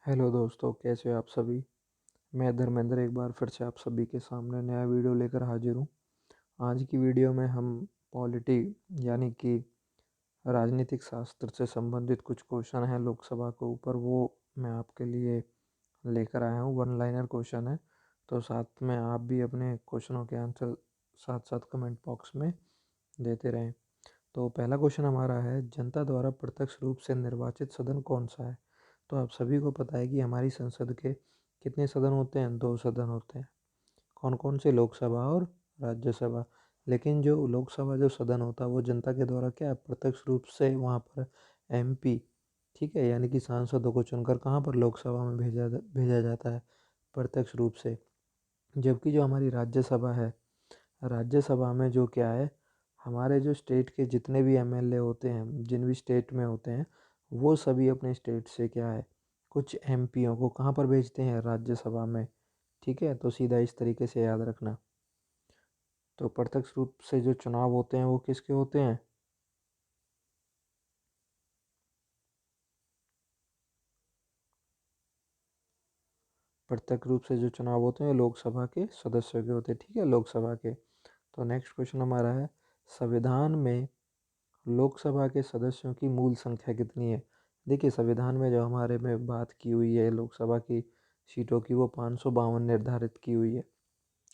Hello दोस्तों, कैसे हो आप सभी। मैं धर्मेंद्र एक बार फिर से आप सभी के सामने नया वीडियो लेकर हाजिर हूँ। आज की वीडियो में हम पॉलिटी यानी कि राजनीतिक शास्त्र से संबंधित कुछ क्वेश्चन हैं लोकसभा के ऊपर, वो मैं आपके लिए लेकर आया हूँ। वन लाइनर क्वेश्चन है, तो साथ में आप भी अपने क्वेश्चनों के आंसर साथ साथ कमेंट बॉक्स में देते रहें। तो पहला क्वेश्चन हमारा है, जनता द्वारा प्रत्यक्ष रूप से निर्वाचित सदन कौन सा है। तो आप सभी को पता है कि हमारी संसद के कितने सदन होते हैं, दो सदन होते हैं। कौन कौन से, लोकसभा और राज्यसभा। लेकिन जो लोकसभा जो सदन होता है वो जनता के द्वारा क्या प्रत्यक्ष रूप से वहाँ पर एमपी, ठीक है, यानी कि सांसदों को चुनकर कहाँ पर लोकसभा में भेजा जाता है प्रत्यक्ष रूप से। जबकि जो हमारी राज्यसभा है, राज्यसभा में जो क्या है, हमारे जो स्टेट के जितने भी एमएलए होते हैं, जिन भी स्टेट में होते हैं, वो सभी अपने स्टेट से क्या है, कुछ एमपीओ को कहाँ पर भेजते हैं, राज्यसभा में। ठीक है, तो सीधा इस तरीके से याद रखना। तो प्रत्यक्ष रूप से जो चुनाव होते हैं वो किसके होते हैं, प्रत्यक्ष रूप से जो चुनाव होते हैं लोकसभा के सदस्यों के होते हैं। ठीक है, लोकसभा के। तो नेक्स्ट क्वेश्चन हमारा है, संविधान में लोकसभा के सदस्यों की मूल संख्या कितनी है। देखिए, संविधान में जो हमारे में बात की हुई है लोकसभा की सीटों की, वो 552 निर्धारित की हुई है।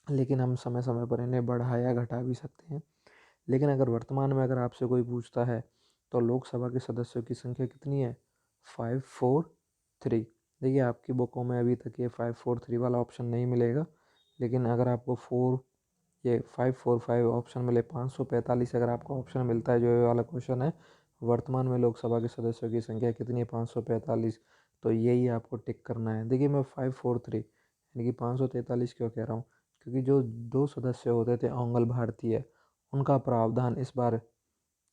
लेकिन हम समय समय पर इन्हें बढ़ा या घटा भी सकते हैं। लेकिन अगर वर्तमान में अगर आपसे कोई पूछता है तो लोकसभा के सदस्यों की संख्या कितनी है, 543। देखिए, आपकी बुकों में अभी तक ये 543 वाला ऑप्शन नहीं मिलेगा। लेकिन अगर आपको ये 545 ऑप्शन मिले, 545 अगर आपको ऑप्शन मिलता है, जो ये वाला क्वेश्चन है, वर्तमान में लोकसभा के सदस्यों की संख्या कितनी है, 545, तो यही आपको टिक करना है। देखिए, मैं 543 यानी कि 543 क्यों कह रहा हूँ, क्योंकि जो दो सदस्य होते थे मंगल भारतीय, उनका प्रावधान इस बार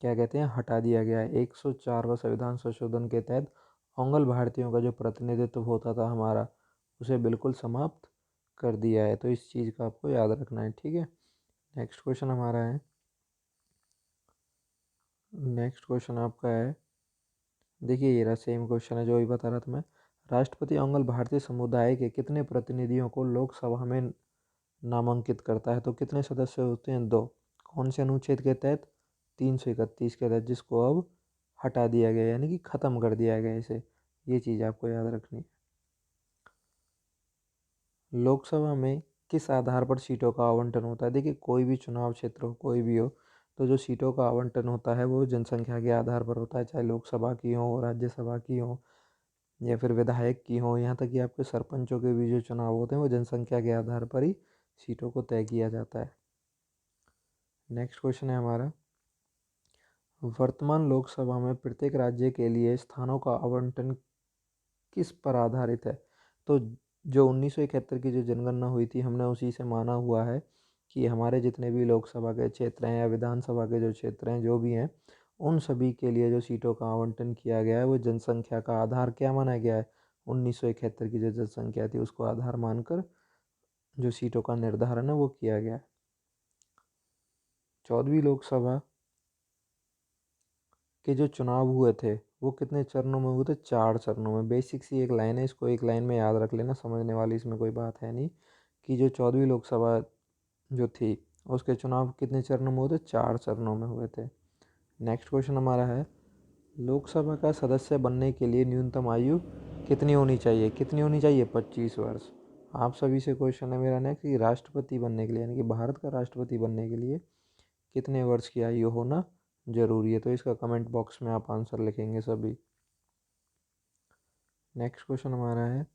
क्या कहते हैं, हटा दिया गया है। 104वां संविधान संशोधन के तहत मंगल भारतीयों का जो प्रतिनिधित्व होता था हमारा, उसे बिल्कुल समाप्त कर दिया है। तो इस चीज़ का आपको याद रखना है। ठीक है, नेक्स्ट क्वेश्चन हमारा है, नेक्स्ट क्वेश्चन आपका है, देखिए ये रहा सेम क्वेश्चन है जो भी बता रहा था मैं। राष्ट्रपति मंगल भारतीय समुदाय के कितने प्रतिनिधियों को लोकसभा में नामांकित करता है। तो कितने सदस्य होते हैं, दो। कौन से अनुच्छेद के तहत, 331 के तहत, जिसको अब हटा दिया गया, यानी कि ख़त्म कर दिया गया इसे। ये चीज़ आपको याद रखनी है। लोकसभा में किस आधार पर सीटों का आवंटन होता है। देखिए, कोई भी चुनाव क्षेत्र हो, कोई भी हो, तो जो सीटों का आवंटन होता है वो जनसंख्या के आधार पर होता है। चाहे लोकसभा की हो, राज्यसभा की हो, या फिर विधायक की हो, यहाँ तक कि आपके सरपंचों के भी जो चुनाव होते हैं वो जनसंख्या के आधार पर ही सीटों को तय किया जाता है। नेक्स्ट क्वेश्चन है हमारा, वर्तमान लोकसभा में प्रत्येक राज्य के लिए स्थानों का आवंटन किस पर आधारित है। तो जो 1971 की जो जनगणना हुई थी, हमने उसी से माना हुआ है कि हमारे जितने भी लोकसभा के क्षेत्र हैं या विधानसभा के जो क्षेत्र हैं जो भी हैं, उन सभी के लिए जो सीटों का आवंटन किया गया है वो जनसंख्या का आधार क्या माना गया है, 1971 की जो जनसंख्या थी उसको आधार मानकर जो सीटों का निर्धारण है वो किया गया है। 14वीं लोकसभा के जो चुनाव हुए थे वो कितने चरणों में हुए थे, 4 चरणों में। बेसिक सी एक लाइन है, इसको एक लाइन में याद रख लेना, समझने वाली इसमें कोई बात है नहीं। कि जो 14वीं लोकसभा जो थी उसके चुनाव कितने चरणों में हुए थे, 4 चरणों में हुए थे। नेक्स्ट क्वेश्चन हमारा है, लोकसभा का सदस्य बनने के लिए न्यूनतम आयु कितनी होनी चाहिए, कितनी होनी चाहिए, 25 वर्ष। आप सभी से क्वेश्चन है मेरा नेक्स्ट, कि राष्ट्रपति बनने के लिए, यानी कि भारत का राष्ट्रपति बनने के लिए कितने वर्ष की आयु होना जरूरी है। तो इसका कमेंट बॉक्स में आप आंसर लिखेंगे सभी। नेक्स्ट क्वेश्चन हमारा है,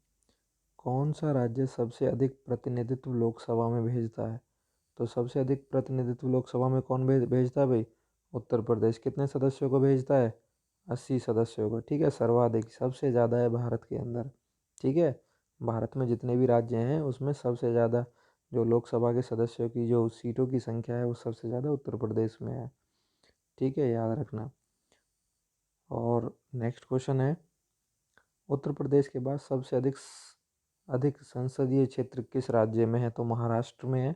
कौन सा राज्य सबसे अधिक प्रतिनिधित्व लोकसभा में भेजता है। तो सबसे अधिक प्रतिनिधित्व लोकसभा में कौन भेजता है भाई, उत्तर प्रदेश। कितने सदस्यों को भेजता है, 80 सदस्यों को। ठीक है, सर्वाधिक, सबसे ज़्यादा है भारत के अंदर। ठीक है, भारत में जितने भी राज्य हैं उसमें सबसे ज़्यादा जो लोकसभा के सदस्यों की जो सीटों की संख्या है वो सबसे ज़्यादा उत्तर प्रदेश में है। ठीक है, याद रखना। और नेक्स्ट क्वेश्चन है, उत्तर प्रदेश के बाद सबसे अधिक संसदीय क्षेत्र किस राज्य में है। तो महाराष्ट्र में है।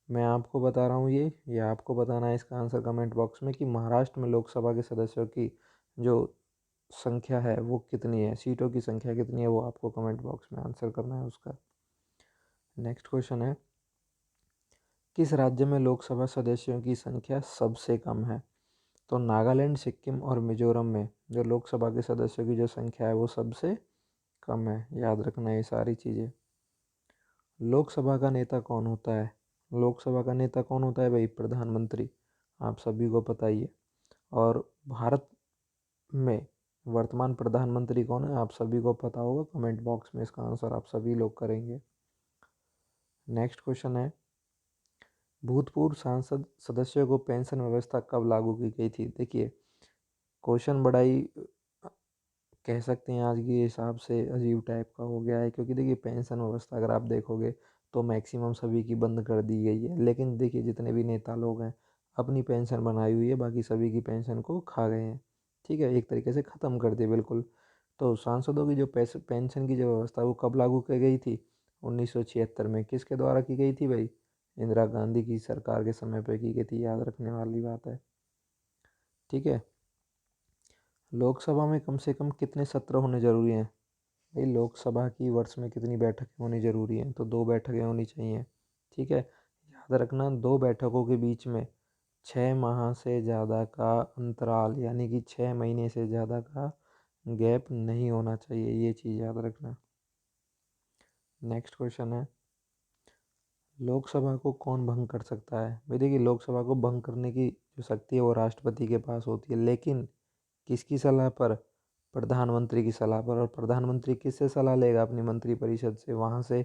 मैं आपको बता रहा हूँ ये आपको बताना है इसका आंसर कमेंट बॉक्स में, कि महाराष्ट्र में लोकसभा के सदस्यों की जो संख्या है वो कितनी है, सीटों की संख्या कितनी है, वो आपको कमेंट बॉक्स में आंसर करना है उसका। नेक्स्ट क्वेश्चन है, किस राज्य में लोकसभा सदस्यों की संख्या सबसे कम है? तो नागालैंड, सिक्किम और मिजोरम में जो लोकसभा के सदस्यों की जो संख्या है वो सबसे कम है। याद रखना ये सारी चीज़ें। लोकसभा का नेता कौन होता है? लोकसभा का नेता कौन होता है भाई? प्रधानमंत्री। आप सभी को पता ही है। और भारत में वर्तमान प्रधानमंत्री कौन है? आप सभी को पता होगा। कमेंट बॉक्स में इसका आंसर आप सभी लोग करेंगे। नेक्स्ट क्वेश्चन है, भूतपूर्व सांसद सदस्यों को पेंशन व्यवस्था कब लागू की गई थी? देखिए, क्वेश्चन बड़ा ही कह सकते हैं आज के हिसाब से अजीब टाइप का हो गया है, क्योंकि देखिए पेंशन व्यवस्था अगर आप देखोगे तो मैक्सिमम सभी की बंद कर दी गई है। लेकिन देखिए जितने भी नेता लोग हैं अपनी पेंशन बनाई हुई है, बाकी सभी की पेंशन को खा गए हैं। ठीक है, एक तरीके से ख़त्म कर दिए बिल्कुल। तो सांसदों की जो पेंशन की जो व्यवस्था वो कब लागू की गई थी? 1976 में। किसके द्वारा की गई थी भाई? इंदिरा गांधी की सरकार के समय पर की गई थी। याद रखने वाली बात है। ठीक है, लोकसभा में कम से कम कितने सत्र होने जरूरी हैं? भाई लोकसभा की वर्ष में कितनी बैठकें होनी जरूरी हैं? तो 2 बैठकें होनी चाहिए। ठीक है, याद रखना 2 बैठकों के बीच में 6 माह से ज़्यादा का अंतराल, यानी कि 6 महीने से ज़्यादा का गैप नहीं होना चाहिए। ये चीज़ याद रखना। नेक्स्ट क्वेश्चन है, लोकसभा को कौन भंग कर सकता है? भाई देखिए लोकसभा को भंग करने की जो शक्ति है वो राष्ट्रपति के पास होती है, लेकिन किसकी सलाह पर? प्रधानमंत्री की सलाह पर। और प्रधानमंत्री किससे सलाह लेगा? अपनी मंत्रिपरिषद से। वहाँ से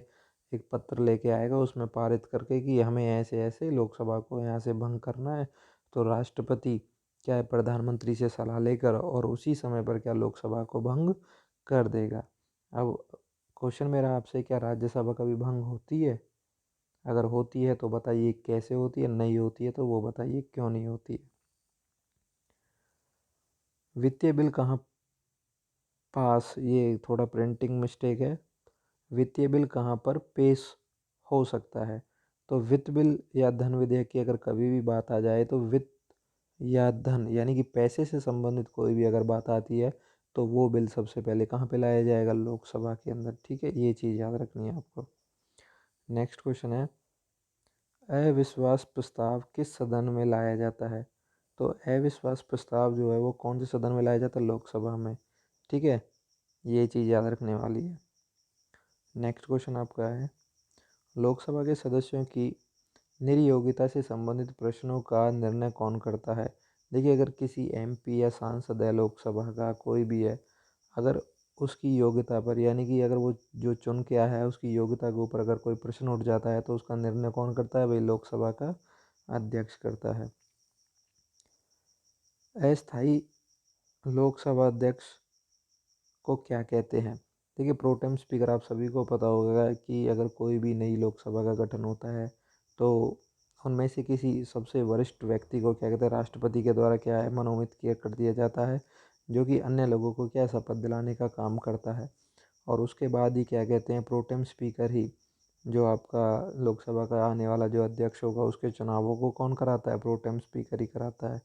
एक पत्र लेके आएगा, उसमें पारित करके कि हमें ऐसे ऐसे लोकसभा को यहाँ से भंग करना है। तो राष्ट्रपति क्या है, प्रधानमंत्री से सलाह लेकर और उसी समय पर क्या लोकसभा को भंग कर देगा। अब क्वेश्चन मेरा आपसे, क्या राज्यसभा कभी भंग होती है? अगर होती है तो बताइए कैसे होती है, नहीं होती है तो वो बताइए क्यों नहीं होती है। वित्तीय बिल कहाँ पास, ये थोड़ा प्रिंटिंग मिस्टेक है। वित्तीय बिल कहाँ पर पेश हो सकता है? तो वित्त बिल या धन विधेयक की अगर कभी भी बात आ जाए तो वित्त या धन यानी कि पैसे से संबंधित कोई भी अगर बात आती है तो वो बिल सबसे पहले कहाँ पे लाया जाएगा? लोकसभा के अंदर। ठीक है, ये चीज़ याद रखनी है आपको। नेक्स्ट क्वेश्चन है, अविश्वास प्रस्ताव किस सदन में लाया जाता है? तो अविश्वास प्रस्ताव जो है वो कौन से सदन में लाया जाता है? लोकसभा में। ठीक है, ये चीज़ याद रखने वाली है। नेक्स्ट क्वेश्चन आपका है, लोकसभा के सदस्यों की निर्योग्यता से संबंधित प्रश्नों का निर्णय कौन करता है? देखिए अगर किसी एमपी या सांसद है, लोकसभा का कोई भी है, अगर उसकी योग्यता पर यानी कि अगर वो जो चुन के आया है उसकी योग्यता के ऊपर अगर कोई प्रश्न उठ जाता है तो उसका निर्णय कौन करता है भाई? लोकसभा का अध्यक्ष करता है। अस्थाई लोकसभा अध्यक्ष को क्या कहते हैं? देखिए प्रोटेम स्पीकर आप सभी को पता होगा कि अगर कोई भी नई लोकसभा का गठन होता है तो उनमें से किसी सबसे वरिष्ठ व्यक्ति को क्या कहते हैं? राष्ट्रपति के द्वारा क्या है, मनोनीत किया कर दिया जाता है, जो कि अन्य लोगों को क्या शपथ दिलाने का काम करता है। और उसके बाद ही क्या कहते हैं, प्रोटेम स्पीकर ही जो आपका लोकसभा का आने वाला जो अध्यक्ष होगा उसके चुनावों को कौन कराता है? प्रोटेम स्पीकर ही कराता है।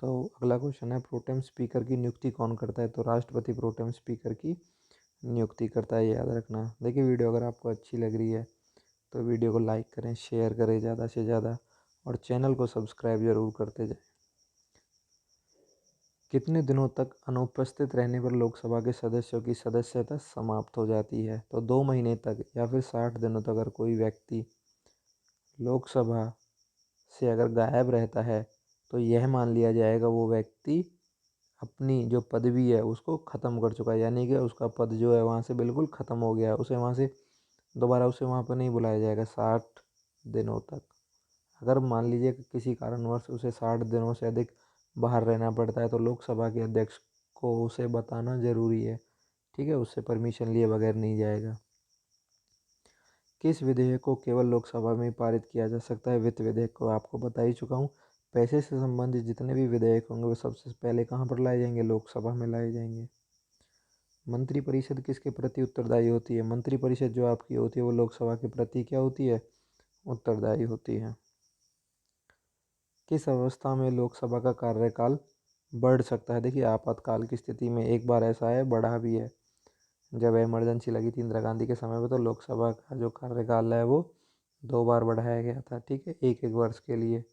तो अगला क्वेश्चन है, प्रोटेम स्पीकर की नियुक्ति कौन करता है? तो राष्ट्रपति प्रोटेम स्पीकर की नियुक्ति करता है, याद रखना। देखिए वीडियो अगर आपको अच्छी लग रही है तो वीडियो को लाइक करें, शेयर करें ज़्यादा से ज़्यादा, और चैनल को सब्सक्राइब ज़रूर करते जाएं। कितने दिनों तक अनुपस्थित रहने पर लोकसभा के सदस्यों की सदस्यता समाप्त हो जाती है? तो 2 महीने तक या फिर 60 दिनों तक अगर कोई व्यक्ति लोकसभा से अगर गायब रहता है तो यह मान लिया जाएगा वो व्यक्ति अपनी जो पदवी है उसको ख़त्म कर चुका है, यानी कि उसका पद जो है वहाँ से बिल्कुल ख़त्म हो गया है। उसे वहाँ से दोबारा उसे वहाँ पर नहीं बुलाया जाएगा 60 दिनों तक। अगर मान लीजिए कि किसी कारणवश उसे 60 दिनों से अधिक बाहर रहना पड़ता है तो लोकसभा के अध्यक्ष को उसे बताना ज़रूरी है। ठीक है, उससे परमिशन लिए बगैर नहीं जाएगा। किस विधेयक को केवल लोकसभा में ही पारित किया जा सकता है? वित्त विधेयक को आपको बता ही चुका हूँ। पैसे से संबंधित जितने भी विधेयक होंगे वो सबसे पहले कहाँ पर लाए जाएंगे? लोकसभा में लाए जाएंगे। मंत्रिपरिषद किसके प्रति उत्तरदायी होती है? मंत्रिपरिषद जो आपकी होती है वो लोकसभा के प्रति क्या होती है? उत्तरदायी होती है। किस अवस्था में लोकसभा का कार्यकाल बढ़ सकता है। देखिए आपातकाल की स्थिति में एक बार ऐसा है बढ़ा भी है। जब इमरजेंसी लगी थी इंदिरा गांधी के समय में तो लोकसभा का जो कार्यकाल है वो 2 बार बढ़ाया गया था, ठीक है, एक एक वर्ष के लिए।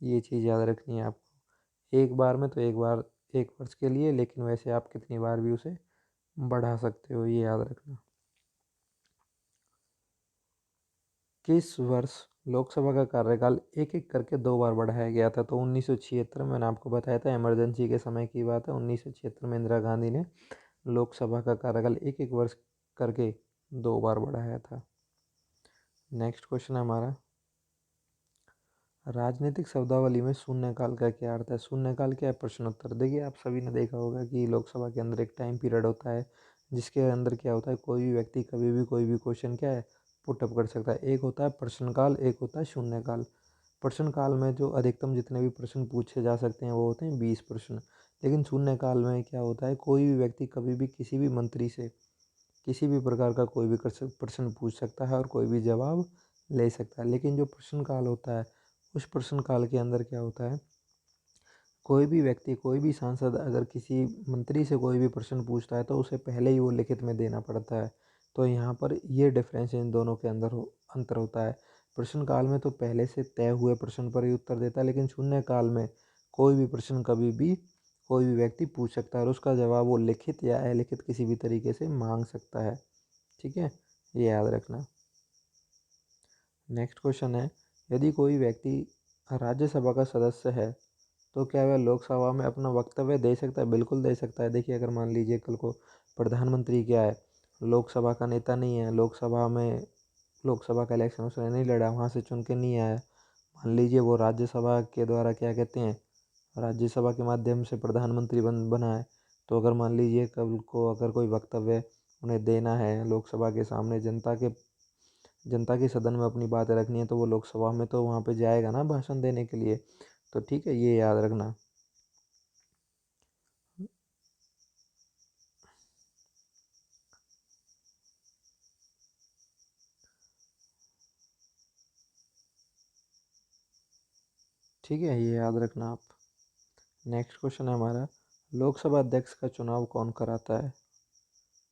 ये चीज़ याद रखनी है आपको। एक बार में तो एक बार 1 वर्ष के लिए, लेकिन वैसे आप कितनी बार भी उसे बढ़ा सकते हो, ये याद रखना। किस वर्ष लोकसभा का कार्यकाल एक एक करके 2 बार बढ़ाया गया था? तो 1976 में, मैंने आपको बताया था इमरजेंसी के समय की बात है। 1976 में इंदिरा गांधी ने लोकसभा का कार्यकाल एक एक वर्ष करके 2 बार बढ़ाया था। नेक्स्ट क्वेश्चन है हमारा, राजनीतिक शब्दावली में शून्यकाल का क्या अर्थ है? शून्यकाल क्या है? प्रश्नोत्तर। देखिए आप सभी ने देखा होगा कि लोकसभा के अंदर एक टाइम पीरियड होता है जिसके अंदर क्या होता है, कोई भी व्यक्ति कभी भी कोई भी क्वेश्चन क्या है पुटअप कर सकता है। एक होता है प्रश्नकाल, एक होता है शून्यकाल। प्रश्नकाल में जो अधिकतम जितने भी प्रश्न पूछे जा सकते हैं वो होते हैं 20 प्रश्न। लेकिन शून्यकाल में क्या होता है, कोई भी व्यक्ति कभी भी किसी भी मंत्री से किसी भी प्रकार का कोई भी प्रश्न पूछ सकता है और कोई भी जवाब ले सकता है। लेकिन जो प्रश्नकाल होता है उस प्रश्नकाल के अंदर क्या होता है, कोई भी व्यक्ति कोई भी सांसद अगर किसी मंत्री से कोई भी प्रश्न पूछता है तो उसे पहले ही वो लिखित में देना पड़ता है। तो यहाँ पर ये डिफरेंस इन दोनों के अंदर अंतर होता है। प्रश्नकाल में तो पहले से तय हुए प्रश्न पर ही उत्तर देता है, लेकिन शून्यकाल में कोई भी प्रश्न कभी भी कोई भी व्यक्ति पूछ सकता है और उसका जवाब वो लिखित या अलिखित किसी भी तरीके से मांग सकता है, ठीक है, ये याद रखना। नेक्स्ट क्वेश्चन है, यदि कोई व्यक्ति राज्यसभा का सदस्य है तो क्या वह लोकसभा में अपना वक्तव्य दे सकता है? बिल्कुल दे सकता है। देखिए अगर मान लीजिए कल को प्रधानमंत्री क्या है, लोकसभा का नेता नहीं है, लोकसभा का इलेक्शन उसने नहीं लड़ा, वहाँ से चुन के नहीं आया, मान लीजिए वो राज्यसभा के द्वारा क्या कहते हैं, राज्यसभा के माध्यम से प्रधानमंत्री बना है। तो अगर मान लीजिए कल को अगर कोई वक्तव्य उन्हें देना है लोकसभा के सामने, जनता के सदन में अपनी बातें रखनी है, तो वो लोकसभा में तो वहाँ पे जाएगा ना भाषण देने के लिए। तो ठीक है, ये याद रखना। ठीक है, ये याद रखना आप। नेक्स्ट क्वेश्चन है हमारा, लोकसभा अध्यक्ष का चुनाव कौन कराता है?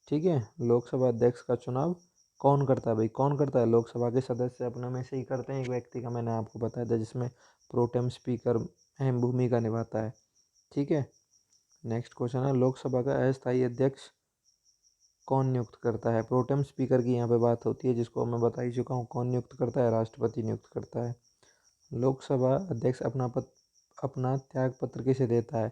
ठीक है, लोकसभा अध्यक्ष का चुनाव कौन करता है? भाई कौन करता है? लोकसभा के सदस्य अपने में से ही करते हैं, एक व्यक्ति का मैंने आपको बताया था जिसमें प्रोटेम स्पीकर अहम भूमिका निभाता है, ठीक है। नेक्स्ट क्वेश्चन है, लोकसभा का अस्थायी अध्यक्ष कौन नियुक्त करता है? प्रोटेम स्पीकर की यहाँ पे बात होती है, जिसको मैं बता ही चुका हूँ कौन नियुक्त करता है, राष्ट्रपति नियुक्त करता है। लोकसभा अध्यक्ष अपना त्याग पत्र किसे देता है?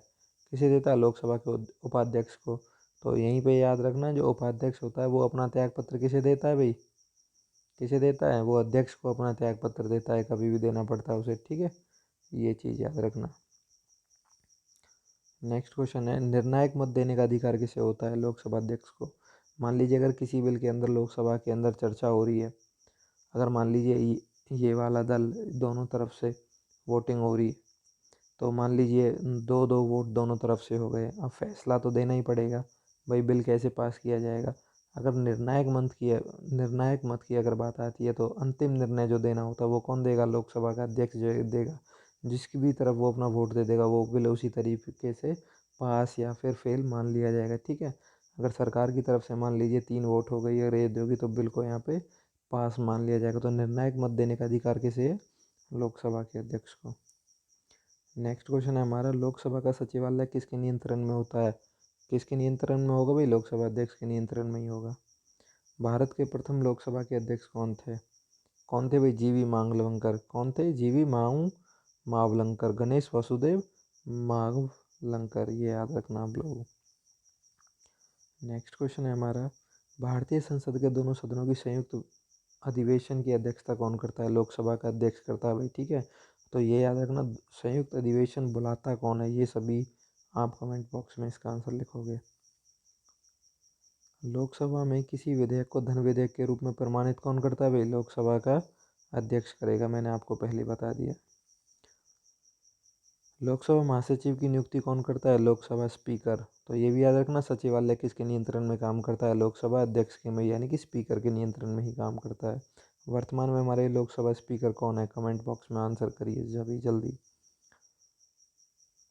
किसे देता है? लोकसभा के उपाध्यक्ष को। तो यहीं पे याद रखना, जो उपाध्यक्ष होता है वो अपना त्याग पत्र किसे देता है भाई? किसे देता है? वो अध्यक्ष को अपना त्याग पत्र देता है, कभी भी देना पड़ता है उसे, ठीक है, ये चीज़ याद रखना। नेक्स्ट क्वेश्चन है, निर्णायक मत देने का अधिकार किसे होता है? लोकसभा अध्यक्ष को। मान लीजिए अगर किसी बिल के अंदर लोकसभा के अंदर चर्चा हो रही है, अगर मान लीजिए ये वाला दल दोनों तरफ से वोटिंग हो रही है, तो मान लीजिए 2-2 वोट दोनों तरफ से हो गए, अब फैसला तो देना ही पड़ेगा भाई, बिल कैसे पास किया जाएगा। अगर निर्णायक मत की अगर बात आती है तो अंतिम निर्णय जो देना होता है वो कौन देगा? लोकसभा का अध्यक्ष जो देगा। जिसकी भी तरफ वो अपना वोट दे देगा वो बिल उसी तरीके से पास या फिर फेल मान लिया जाएगा, ठीक है। अगर सरकार की तरफ से मान लीजिए 3 वोट हो गई और ये होगी तो बिल को यहाँ पे पास मान लिया जाएगा। तो निर्णायक मत देने का अधिकार किसे है? लोकसभा के अध्यक्ष को। नेक्स्ट क्वेश्चन है हमारा, लोकसभा का सचिवालय किसके नियंत्रण में होता है? किसके नियंत्रण में होगा भाई? लोकसभा अध्यक्ष के नियंत्रण में ही होगा। भारत के प्रथम लोकसभा के अध्यक्ष कौन थे? कौन थे भाई? जीवी मावलंकर। कौन थे? जीवी मावलंकर, गणेश वासुदेव मावलंकर, ये याद रखना आप लोग। नेक्स्ट क्वेश्चन है हमारा, भारतीय संसद के दोनों सदनों की संयुक्त अधिवेशन की अध्यक्षता कौन करता है? लोकसभा का अध्यक्ष करता है भाई, ठीक है। तो ये याद रखना, संयुक्त अधिवेशन बुलाता कौन है, ये सभी आप कमेंट बॉक्स में इसका आंसर लिखोगे। लोकसभा में किसी विधेयक को धन विधेयक के रूप में प्रमाणित कौन करता है भाई? लोकसभा का अध्यक्ष करेगा, मैंने आपको पहले बता दिया। लोकसभा महासचिव की नियुक्ति कौन करता है? लोकसभा स्पीकर। तो ये भी याद रखना, सचिवालय किसके नियंत्रण में काम करता है? लोकसभा अध्यक्ष के में, यानी कि स्पीकर के नियंत्रण में ही काम करता है। वर्तमान में हमारे लोकसभा स्पीकर कौन है? कमेंट बॉक्स में आंसर करिए जल्दी जल्दी।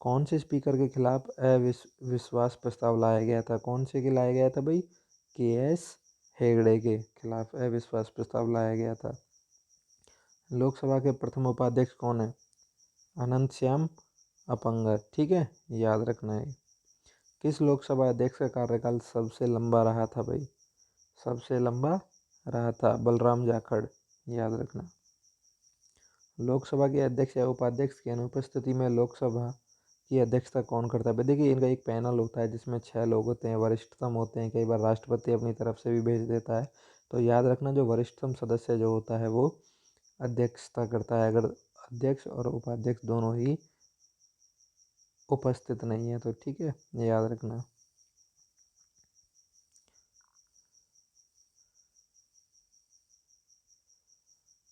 कौन से स्पीकर के खिलाफ अविश्वास प्रस्ताव लाया गया था? कौन से के लाया गया था भाई? KS हेगड़े के खिलाफ अविश्वास प्रस्ताव लाया गया था। लोकसभा के प्रथम उपाध्यक्ष कौन है? अनंत श्याम अपंगर। ठीक है, याद रखना है। किस लोकसभा अध्यक्ष का कार्यकाल सबसे लंबा रहा था भाई? सबसे लंबा रहा था बलराम जाखड़, याद रखना। लोकसभा के अध्यक्ष या उपाध्यक्ष की अनुपस्थिति में लोकसभा की अध्यक्षता कौन करता है? भाई देखिए, इनका एक पैनल होता है जिसमें 6 लोग होते हैं, वरिष्ठतम होते हैं, कई बार राष्ट्रपति अपनी तरफ से भी भेज देता है। तो याद रखना, जो वरिष्ठतम सदस्य जो होता है वो अध्यक्षता करता है, अगर अध्यक्ष और उपाध्यक्ष दोनों ही उपस्थित नहीं है तो। ठीक है, याद रखना।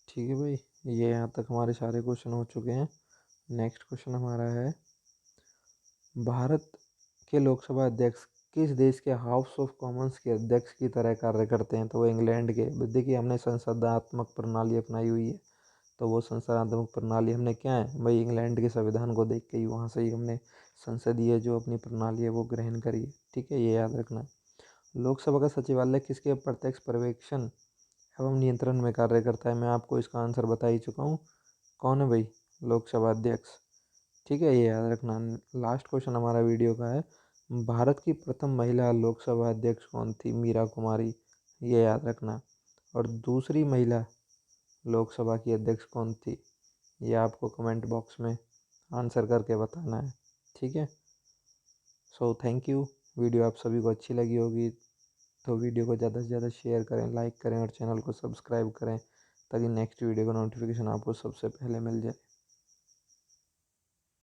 ठीक है भाई, ये यहाँ तक हमारे सारे क्वेश्चन हो चुके हैं। नेक्स्ट क्वेश्चन हमारा है, भारत के लोकसभा अध्यक्ष किस देश के हाउस ऑफ कॉमन्स के अध्यक्ष की तरह कार्य करते हैं? तो वो इंग्लैंड के। देखिए, हमने संसदीय प्रणाली अपनाई हुई है, तो वो संसदीय प्रणाली हमने क्या है भाई, इंग्लैंड के संविधान को देख के ही वहाँ से ही हमने संसदीय जो अपनी प्रणाली है वो ग्रहण करी है। ठीक है, ये याद रखना। लोकसभा का सचिवालय किसके प्रत्यक्ष पर्यवेक्षण एवं नियंत्रण में कार्य करता है? मैं आपको इसका आंसर बता ही चुका हूँ। कौन है भाई? लोकसभा अध्यक्ष। ठीक है, ये याद रखना। लास्ट क्वेश्चन हमारा वीडियो का है, भारत की प्रथम महिला लोकसभा अध्यक्ष कौन थी? मीरा कुमारी, ये याद रखना। और दूसरी महिला लोकसभा की अध्यक्ष कौन थी? ये आपको कमेंट बॉक्स में आंसर करके बताना है। ठीक है, सो थैंक यू। वीडियो आप सभी को अच्छी लगी होगी तो वीडियो को ज़्यादा से ज़्यादा शेयर करें, लाइक करें और चैनल को सब्सक्राइब करें, ताकि नेक्स्ट वीडियो का नोटिफिकेशन आपको सबसे पहले मिल जाए।